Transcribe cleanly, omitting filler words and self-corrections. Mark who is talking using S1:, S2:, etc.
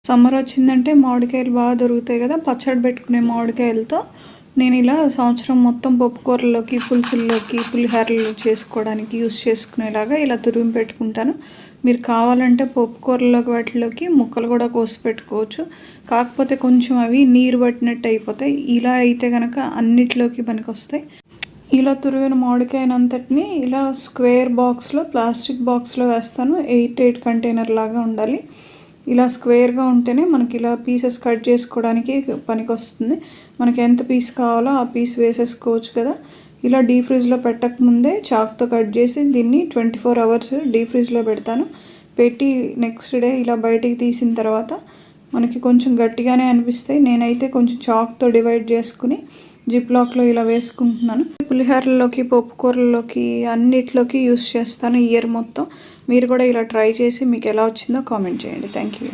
S1: Summer వచ్చిందంటే మామిడికాయలు బాగా దొరుకుతాయి కదా, పచ్చడి పెట్టుకునే మామిడికాయలతో నేను ఇలా సంవత్సరం మొత్తం పప్పుకూరల్లోకి, పులుసుల్లోకి, పులిహోరలు చేసుకోవడానికి యూస్ చేసుకునేలాగా ఇలా తురిమి పెట్టుకుంటాను. మీరు కావాలంటే పప్పుకూరల్లోకి వాటిలోకి ముక్కలు కూడా కోసి పెట్టుకోవచ్చు. కాకపోతే కొంచెం అవి నీరు పట్టినట్టు అయిపోతాయి. ఇలా అయితే కనుక అన్నిట్లోకి పనికొస్తాయి. ఇలా తురిగిన మామిడికాయనంతటిని ఇలా స్క్వేర్ బాక్స్లో, ప్లాస్టిక్ బాక్స్లో వేస్తాను. 8 కంటైనర్ లాగా ఉండాలి. ఇలా స్క్వేర్గా ఉంటేనే మనకి ఇలా పీసెస్ కట్ చేసుకోవడానికి పనికి వస్తుంది. మనకి ఎంత పీస్ కావాలో ఆ పీస్ వేసేసుకోవచ్చు కదా. ఇలా డీప్ ఫ్రిడ్జ్లో పెట్టకముందే చాక్తో కట్ చేసి దీన్ని 24 అవర్స్ డీప్ ఫ్రిడ్జ్లో పెడతాను. పెట్టి నెక్స్ట్ డే ఇలా బయటికి తీసిన తర్వాత మనకి కొంచెం గట్టిగానే అనిపిస్తాయి. నేనైతే కొంచెం చాక్తో డివైడ్ చేసుకుని జిప్ లాక్లో ఇలా వేసుకుంటున్నాను. పులిహోరలోకి, పప్పుకూరల్లోకి అన్నిట్లోకి యూస్ చేస్తాను ఇయర్ మొత్తం. మీరు కూడా ఇలా ట్రై చేసి మీకు ఎలా వచ్చిందో కామెంట్ చేయండి. Thank you.